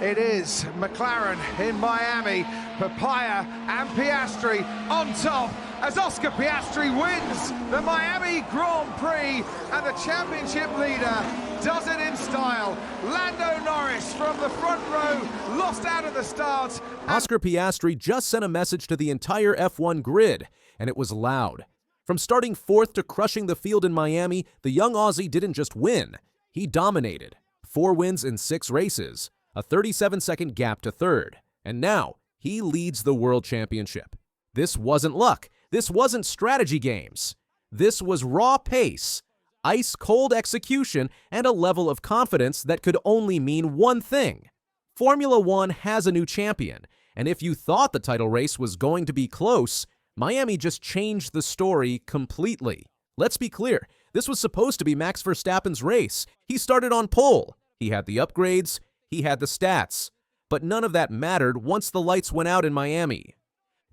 It is McLaren in Miami, Papaya and Piastri on top as Oscar Piastri wins the Miami Grand Prix, and the championship leader does it in style. Lando Norris from the front row lost out at the start. Oscar Piastri just sent a message to the entire F1 grid, and it was loud. From starting fourth to crushing the field in Miami, the young Aussie didn't just win, he dominated. 4 wins in 6 races, a 37-second gap to third, and now he leads the World Championship. This wasn't luck. This wasn't strategy games. This was raw pace, ice-cold execution, and a level of confidence that could only mean one thing. Formula One has a new champion, and if you thought the title race was going to be close, Miami just changed the story completely. Let's be clear, this was supposed to be Max Verstappen's race. He started on pole. He had the upgrades, he had the stats, but none of that mattered once the lights went out in Miami.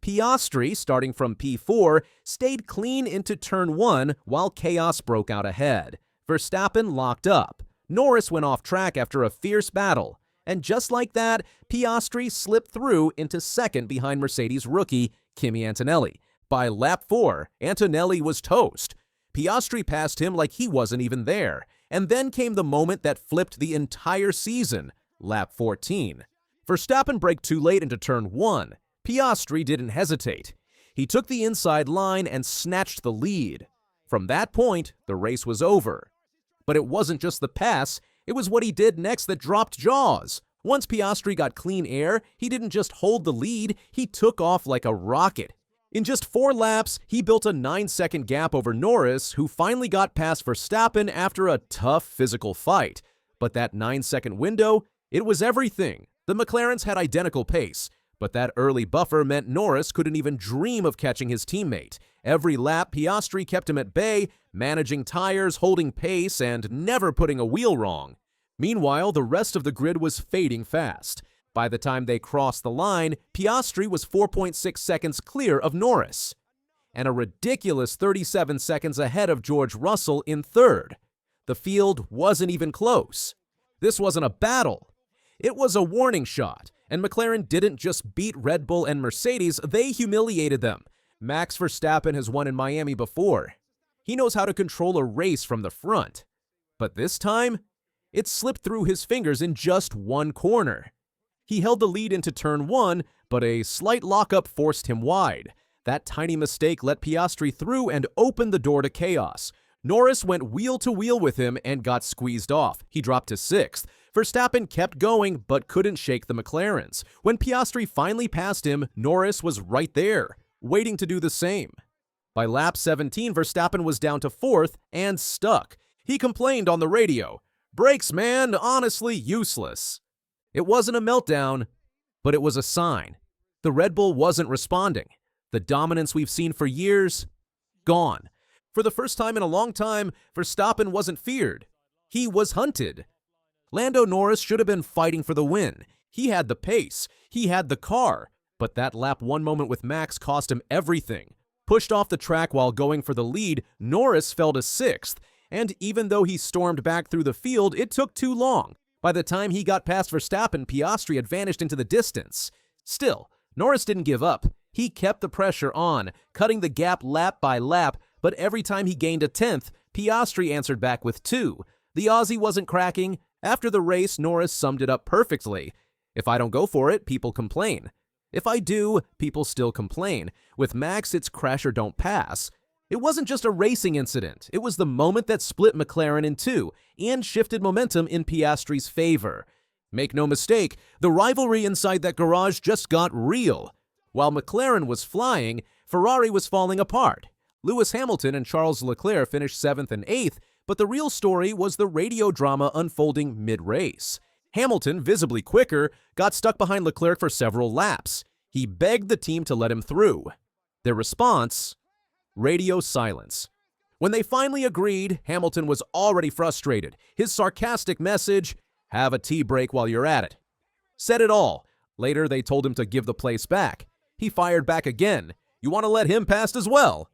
Piastri, starting from P4, stayed clean into turn 1 while chaos broke out ahead. Verstappen locked up. Norris went off track after a fierce battle, and just like that, Piastri slipped through into second behind Mercedes rookie Kimi Antonelli. By lap 4, Antonelli was toast. Piastri passed him like he wasn't even there. And then came the moment that flipped the entire season, lap 14. Verstappen braked too late into turn 1. Piastri didn't hesitate. He took the inside line and snatched the lead. From that point, the race was over. But it wasn't just the pass, it was what he did next that dropped jaws. Once Piastri got clean air, he didn't just hold the lead, he took off like a rocket. In just 4 laps, he built a 9-second gap over Norris, who finally got past Verstappen after a tough physical fight. But that 9-second window, it was everything. The McLarens had identical pace, but that early buffer meant Norris couldn't even dream of catching his teammate. Every lap, Piastri kept him at bay, managing tires, holding pace, and never putting a wheel wrong. Meanwhile, the rest of the grid was fading fast. By the time they crossed the line, Piastri was 4.6 seconds clear of Norris, and a ridiculous 37 seconds ahead of George Russell in third. The field wasn't even close. This wasn't a battle. It was a warning shot, and McLaren didn't just beat Red Bull and Mercedes, they humiliated them. Max Verstappen has won in Miami before. He knows how to control a race from the front. But this time, it slipped through his fingers in just one corner. He held the lead into turn 1, but a slight lockup forced him wide. That tiny mistake let Piastri through and opened the door to chaos. Norris went wheel-to-wheel with him and got squeezed off. He dropped to 6th. Verstappen kept going but couldn't shake the McLarens. When Piastri finally passed him, Norris was right there, waiting to do the same. By lap 17, Verstappen was down to 4th and stuck. He complained on the radio, "Brakes, man, honestly useless." It wasn't a meltdown, but it was a sign. The Red Bull wasn't responding. The dominance we've seen for years, gone. For the first time in a long time, Verstappen wasn't feared. He was hunted. Lando Norris should have been fighting for the win. He had the pace. He had the car. But that lap 1 moment with Max cost him everything. Pushed off the track while going for the lead, Norris fell to 6th. And even though he stormed back through the field, it took too long. By the time he got past Verstappen, Piastri had vanished into the distance. Still, Norris didn't give up. He kept the pressure on, cutting the gap lap by lap, but every time he gained a 10th, Piastri answered back with 2. The Aussie wasn't cracking. After the race, Norris summed it up perfectly. "If I don't go for it, people complain. If I do, people still complain. With Max, it's crash or don't pass." It wasn't just a racing incident. It was the moment that split McLaren in 2 and shifted momentum in Piastri's favor. Make no mistake, the rivalry inside that garage just got real. While McLaren was flying, Ferrari was falling apart. Lewis Hamilton and Charles Leclerc finished 7th and 8th, but the real story was the radio drama unfolding mid-race. Hamilton, visibly quicker, got stuck behind Leclerc for several laps. He begged the team to let him through. Their response? Radio silence. When they finally agreed, Hamilton was already frustrated. His sarcastic message, "Have a tea break while you're at it," said it all. Later, they told him to give the place back. He fired back again. "You want to let him past as well?"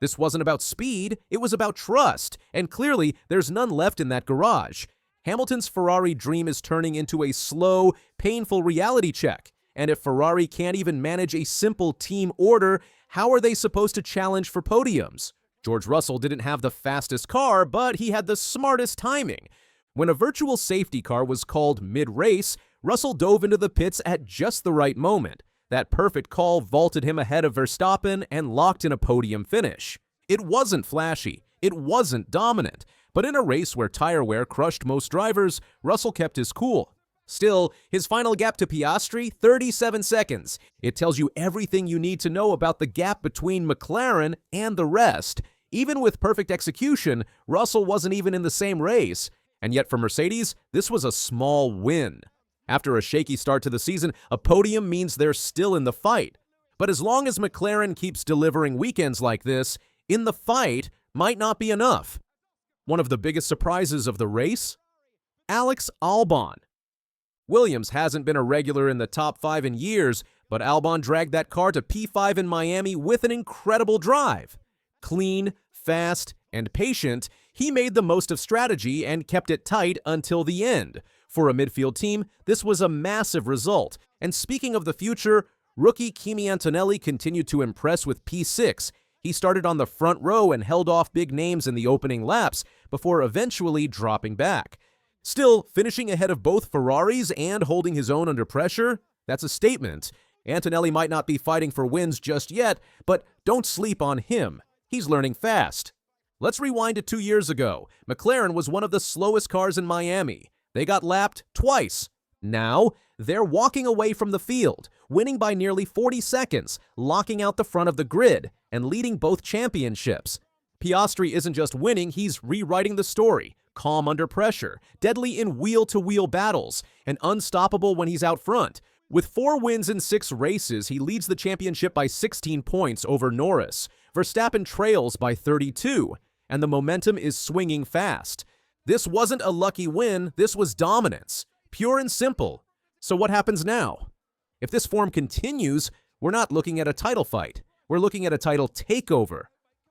This wasn't about speed, it was about trust, and clearly there's none left in that garage. Hamilton's Ferrari dream is turning into a slow, painful reality check. And if Ferrari can't even manage a simple team order, how are they supposed to challenge for podiums? George Russell didn't have the fastest car, but he had the smartest timing. When a virtual safety car was called mid-race, Russell dove into the pits at just the right moment. That perfect call vaulted him ahead of Verstappen and locked in a podium finish. It wasn't flashy, it wasn't dominant, but in a race where tire wear crushed most drivers, Russell kept his cool. Still, his final gap to Piastri, 37 seconds. It tells you everything you need to know about the gap between McLaren and the rest. Even with perfect execution, Russell wasn't even in the same race. And yet for Mercedes, this was a small win. After a shaky start to the season, a podium means they're still in the fight. But as long as McLaren keeps delivering weekends like this, in the fight might not be enough. One of the biggest surprises of the race? Alex Albon. Williams hasn't been a regular in the top 5 in years, but Albon dragged that car to P5 in Miami with an incredible drive. Clean, fast, and patient, he made the most of strategy and kept it tight until the end. For a midfield team, this was a massive result. And speaking of the future, rookie Kimi Antonelli continued to impress with P6. He started on the front row and held off big names in the opening laps before eventually dropping back. Still, finishing ahead of both Ferraris and holding his own under pressure, that's a statement. Antonelli might not be fighting for wins just yet, but don't sleep on him. He's learning fast. Let's rewind to 2 years ago. McLaren was one of the slowest cars in Miami. They got lapped twice. Now, they're walking away from the field, winning by nearly 40 seconds, locking out the front of the grid, and leading both championships. Piastri isn't just winning, he's rewriting the story. Calm under pressure, deadly in wheel-to-wheel battles, and unstoppable when he's out front. With 4 wins in 6 races, he leads the championship by 16 points over Norris. Verstappen trails by 32, and the momentum is swinging fast. This wasn't a lucky win, this was dominance. Pure and simple. So what happens now? If this form continues, we're not looking at a title fight. We're looking at a title takeover.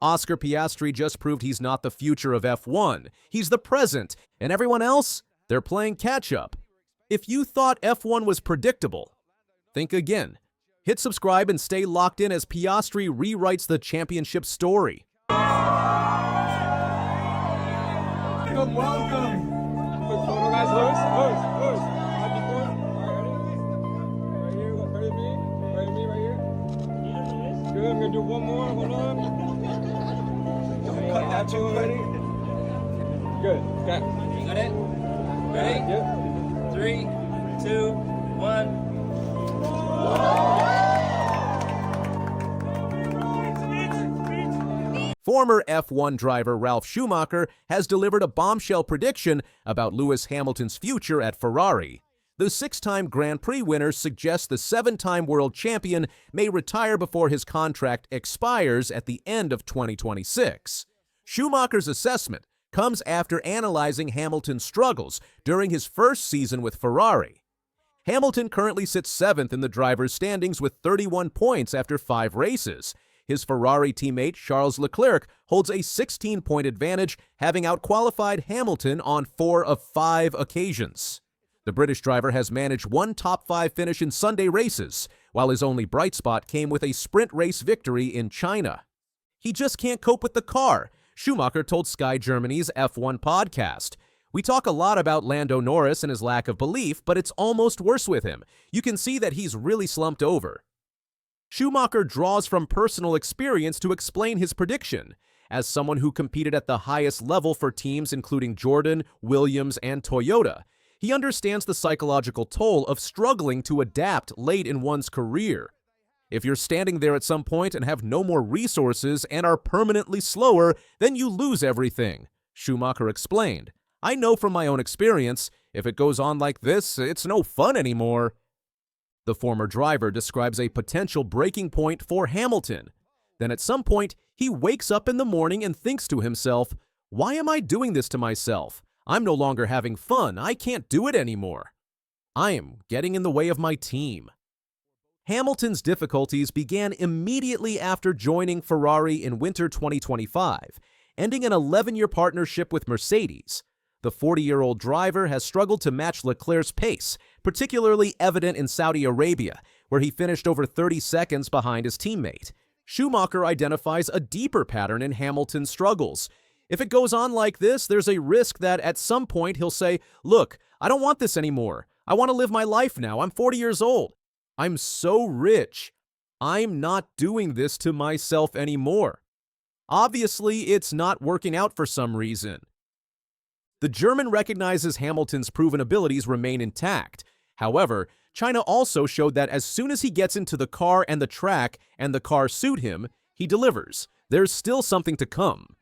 Oscar Piastri just proved he's not the future of F1. He's the present, and everyone else, they're playing catch-up. If you thought F1 was predictable, think again. Hit subscribe and stay locked in as Piastri rewrites the championship story. Welcome. Quick photo, guys. Lewis. Happy fun. All right, ready? Right here. Right me, right here. Good. I'm gonna do one more. Hold on. Got you ready? Good. Got it. Ready? Yep. 3, 2, 1. Former F1 driver Ralf Schumacher has delivered a bombshell prediction about Lewis Hamilton's future at Ferrari. The 6-time Grand Prix winner suggests the 7-time world champion may retire before his contract expires at the end of 2026. Schumacher's assessment comes after analyzing Hamilton's struggles during his first season with Ferrari. Hamilton currently sits 7th in the drivers' standings with 31 points after 5 races. His Ferrari teammate Charles Leclerc holds a 16-point advantage, having outqualified Hamilton on 4 of 5 occasions. The British driver has managed one top-5 finish in Sunday races, while his only bright spot came with a sprint race victory in China. He just can't cope with the car, Schumacher told Sky Germany's F1 podcast. We talk a lot about Lando Norris and his lack of belief, but it's almost worse with him. You can see that he's really slumped over. Schumacher draws from personal experience to explain his prediction. As someone who competed at the highest level for teams including Jordan, Williams, and Toyota, he understands the psychological toll of struggling to adapt late in one's career. If you're standing there at some point and have no more resources and are permanently slower, then you lose everything, Schumacher explained. I know from my own experience, if it goes on like this, it's no fun anymore. The former driver describes a potential breaking point for Hamilton. Then at some point, he wakes up in the morning and thinks to himself, "Why am I doing this to myself? I'm no longer having fun. I can't do it anymore. I am getting in the way of my team." Hamilton's difficulties began immediately after joining Ferrari in winter 2025, ending an 11-year partnership with Mercedes. The 40-year-old driver has struggled to match Leclerc's pace, particularly evident in Saudi Arabia, where he finished over 30 seconds behind his teammate. Schumacher identifies a deeper pattern in Hamilton's struggles. If it goes on like this, there's a risk that at some point he'll say, "Look, I don't want this anymore. I want to live my life now. I'm 40 years old. I'm so rich. I'm not doing this to myself anymore." Obviously, it's not working out for some reason. The German recognizes Hamilton's proven abilities remain intact. However, China also showed that as soon as he gets into the car and the track and the car suit him, he delivers. There's still something to come.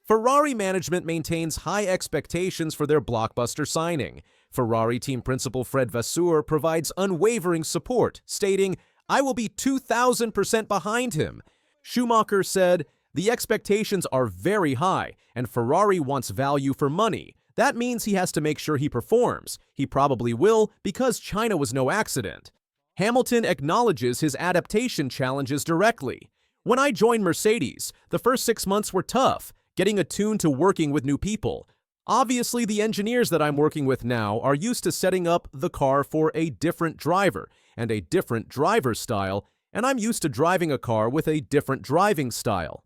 Ferrari management maintains high expectations for their blockbuster signing. Ferrari team principal Fred Vasseur provides unwavering support, stating, "I will be 2,000% behind him." Schumacher said, "The expectations are very high, and Ferrari wants value for money. That means he has to make sure he performs. He probably will, because China was no accident." Hamilton acknowledges his adaptation challenges directly. "When I joined Mercedes, the first 6 months were tough, getting attuned to working with new people. Obviously, the engineers that I'm working with now are used to setting up the car for a different driver and a different driver style, and I'm used to driving a car with a different driving style."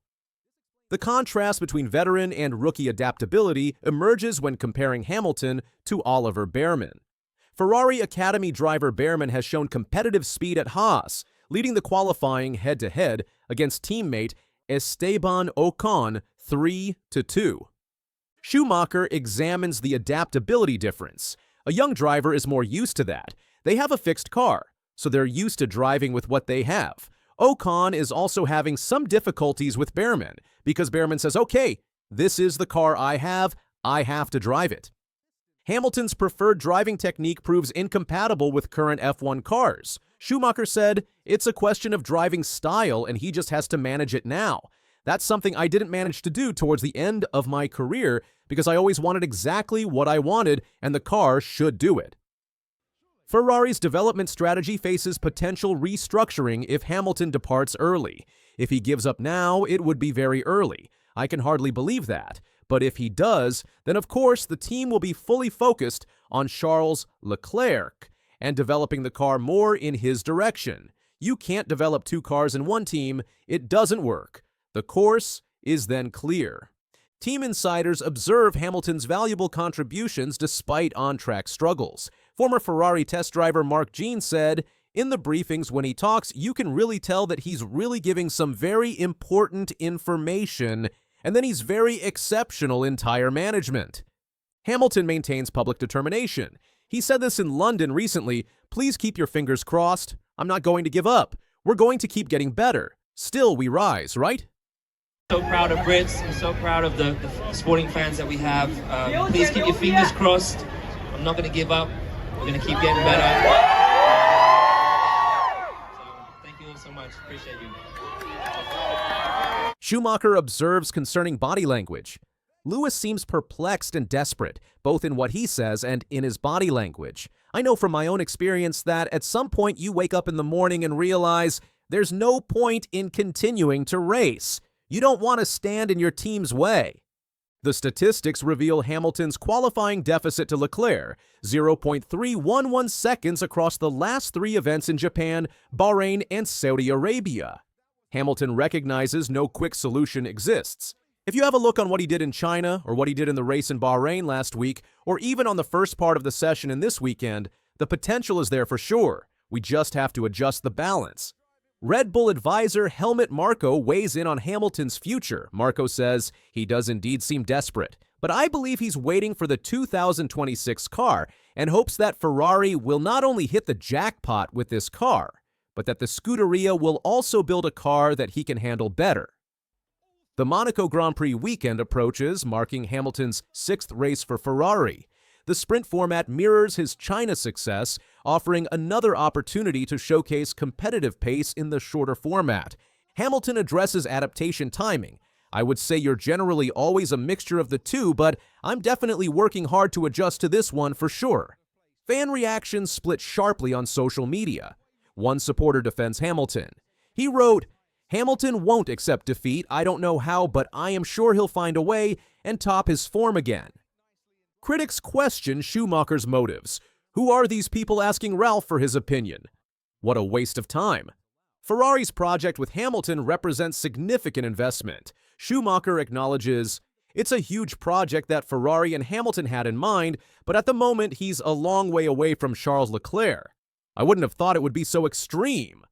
The contrast between veteran and rookie adaptability emerges when comparing Hamilton to Oliver Bearman. Ferrari Academy driver Bearman has shown competitive speed at Haas, leading the qualifying head-to-head against teammate Esteban Ocon 3-2. Schumacher examines the adaptability difference. A young driver is more used to that. They have a fixed car, so they're used to driving with what they have. Ocon is also having some difficulties with Bearman, because Bearman says, "Okay, this is the car I have to drive it." Hamilton's preferred driving technique proves incompatible with current F1 cars. Schumacher said, "It's a question of driving style, and he just has to manage it now. That's something I didn't manage to do towards the end of my career because I always wanted exactly what I wanted, and the car should do it." Ferrari's development strategy faces potential restructuring if Hamilton departs early. If he gives up now, it would be very early. I can hardly believe that. But if he does, then of course the team will be fully focused on Charles Leclerc and developing the car more in his direction. You can't develop two cars in one team. It doesn't work. The course is then clear. Team insiders observe Hamilton's valuable contributions despite on-track struggles. Former Ferrari test driver Mark Jean said, "In the briefings when he talks, you can really tell that he's really giving some very important information, and then he's very exceptional in tire management." Hamilton maintains public determination. He said this in London recently, "Please keep your fingers crossed. I'm not going to give up. We're going to keep getting better. Still we rise, right?" So proud of Brits. I'm so proud of the sporting fans that we have. Please keep your fingers crossed. I'm not going to give up. We're going to keep getting better. So, thank you all so much. Appreciate you. Schumacher observes concerning body language. Lewis seems perplexed and desperate, both in what he says and in his body language. I know from my own experience that at some point you wake up in the morning and realize there's no point in continuing to race. You don't want to stand in your team's way. The statistics reveal Hamilton's qualifying deficit to Leclerc, 0.311 seconds across the last 3 events in Japan, Bahrain, and Saudi Arabia. Hamilton recognizes no quick solution exists. If you have a look on what he did in China, or what he did in the race in Bahrain last week, or even on the first part of the session in this weekend, the potential is there for sure. We just have to adjust the balance. Red Bull advisor Helmut Marko weighs in on Hamilton's future. Marko says he does indeed seem desperate, but I believe he's waiting for the 2026 car and hopes that Ferrari will not only hit the jackpot with this car, but that the Scuderia will also build a car that he can handle better. The Monaco Grand Prix weekend approaches, marking Hamilton's 6th race for Ferrari. The sprint format mirrors his China success, offering another opportunity to showcase competitive pace in the shorter format. Hamilton addresses adaptation timing. I would say you're generally always a mixture of the two, but I'm definitely working hard to adjust to this one for sure. Fan reactions split sharply on social media. One supporter defends Hamilton. He wrote, "Hamilton won't accept defeat. I don't know how, but I am sure he'll find a way and top his form again." Critics question Schumacher's motives. Who are these people asking Ralph for his opinion? What a waste of time. Ferrari's project with Hamilton represents significant investment. Schumacher acknowledges, it's a huge project that Ferrari and Hamilton had in mind, but at the moment he's a long way away from Charles Leclerc. I wouldn't have thought it would be so extreme.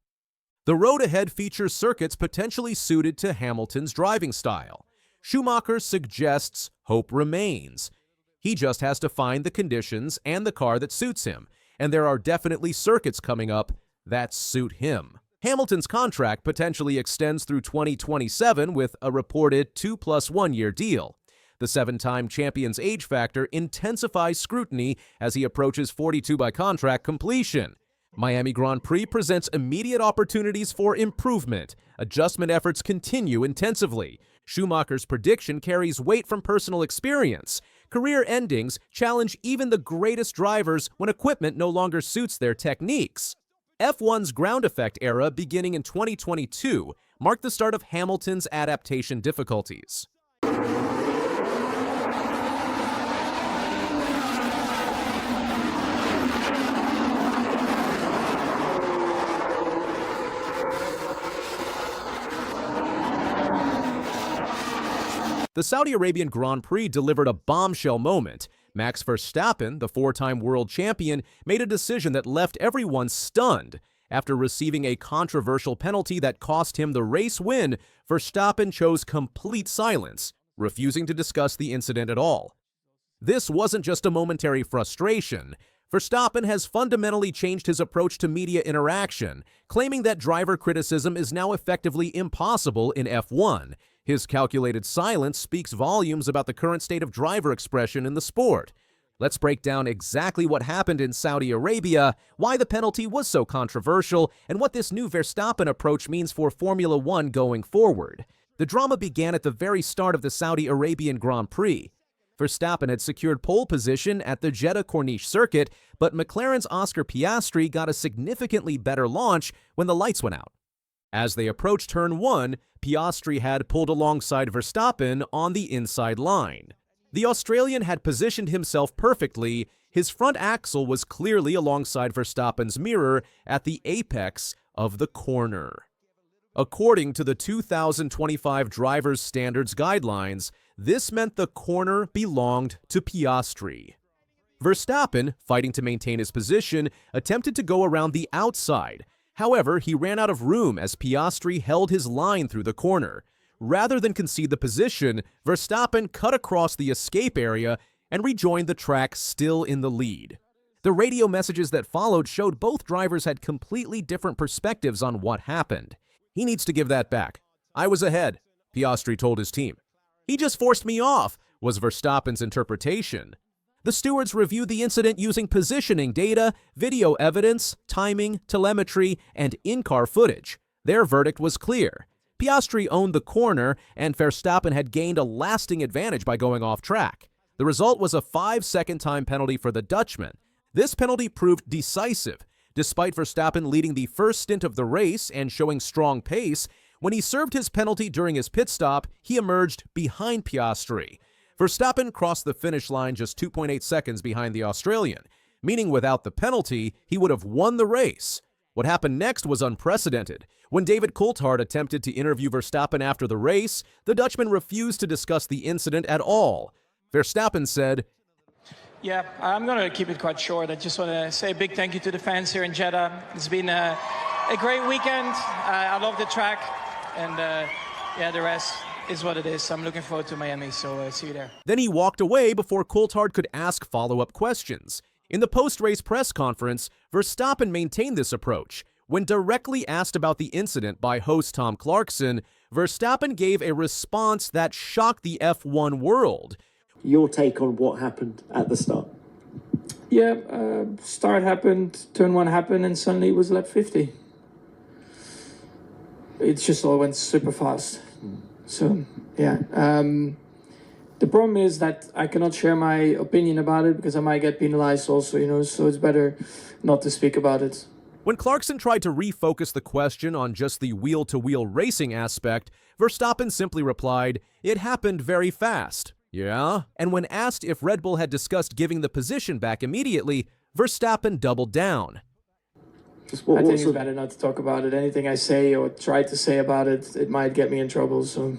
The road ahead features circuits potentially suited to Hamilton's driving style. Schumacher suggests hope remains. He just has to find the conditions and the car that suits him, and there are definitely circuits coming up that suit him. Hamilton's contract potentially extends through 2027 with a reported 2+1 year deal. The 7-time champion's age factor intensifies scrutiny as he approaches 42 by contract completion. Miami Grand Prix presents immediate opportunities for improvement. Adjustment efforts continue intensively. Schumacher's prediction carries weight from personal experience. Career endings challenge even the greatest drivers when equipment no longer suits their techniques. F1's ground effect era, beginning in 2022, marked the start of Hamilton's adaptation difficulties. The Saudi Arabian Grand Prix delivered a bombshell moment. Max Verstappen, the 4-time world champion, made a decision that left everyone stunned. After receiving a controversial penalty that cost him the race win, Verstappen chose complete silence, refusing to discuss the incident at all. This wasn't just a momentary frustration. Verstappen has fundamentally changed his approach to media interaction, claiming that driver criticism is now effectively impossible in F1. His calculated silence speaks volumes about the current state of driver expression in the sport. Let's break down exactly what happened in Saudi Arabia, why the penalty was so controversial, and what this new Verstappen approach means for Formula One going forward. The drama began at the very start of the Saudi Arabian Grand Prix. Verstappen had secured pole position at the Jeddah Corniche circuit, but McLaren's Oscar Piastri got a significantly better launch when the lights went out. As they approached turn 1, Piastri had pulled alongside Verstappen on the inside line. The Australian had positioned himself perfectly. His front axle was clearly alongside Verstappen's mirror at the apex of the corner. According to the 2025 Drivers' Standards Guidelines, this meant the corner belonged to Piastri. Verstappen, fighting to maintain his position, attempted to go around the outside. However, he ran out of room as Piastri held his line through the corner. Rather than concede the position, Verstappen cut across the escape area and rejoined the track still in the lead. The radio messages that followed showed both drivers had completely different perspectives on what happened. He needs to give that back. I was ahead, Piastri told his team. He just forced me off, was Verstappen's interpretation. The stewards reviewed the incident using positioning data, video evidence, timing, telemetry, and in-car footage. Their verdict was clear. Piastri owned the corner, and Verstappen had gained a lasting advantage by going off track. The result was a 5-second time penalty for the Dutchman. This penalty proved decisive. Despite Verstappen leading the first stint of the race and showing strong pace, when he served his penalty during his pit stop, he emerged behind Piastri. Verstappen crossed the finish line just 2.8 seconds behind the Australian, meaning without the penalty, he would have won the race. What happened next was unprecedented. When David Coulthard attempted to interview Verstappen after the race, the Dutchman refused to discuss the incident at all. Verstappen said, "Yeah, I'm going to keep it quite short. I just want to say a big thank you to the fans here in Jeddah. It's been a great weekend. I love the track, and yeah, the rest is what it is. I'm looking forward to Miami, so see you there." Then he walked away before Coulthard could ask follow-up questions. In the post-race press conference, Verstappen maintained this approach. When directly asked about the incident by host Tom Clarkson, Verstappen gave a response that shocked the F1 world. Your take on what happened at the start? Yeah, start happened, turn 1 happened, and suddenly it was lap 50. It just all went super fast. So, yeah. The problem is that I cannot share my opinion about it because I might get penalized also, so it's better not to speak about it. When Clarkson tried to refocus the question on just the wheel-to-wheel racing aspect, Verstappen simply replied, "It happened very fast." Yeah? And when asked if Red Bull had discussed giving the position back immediately, Verstappen doubled down. I think it's better not to talk about it. Anything I say or try to say about it, it might get me in trouble. So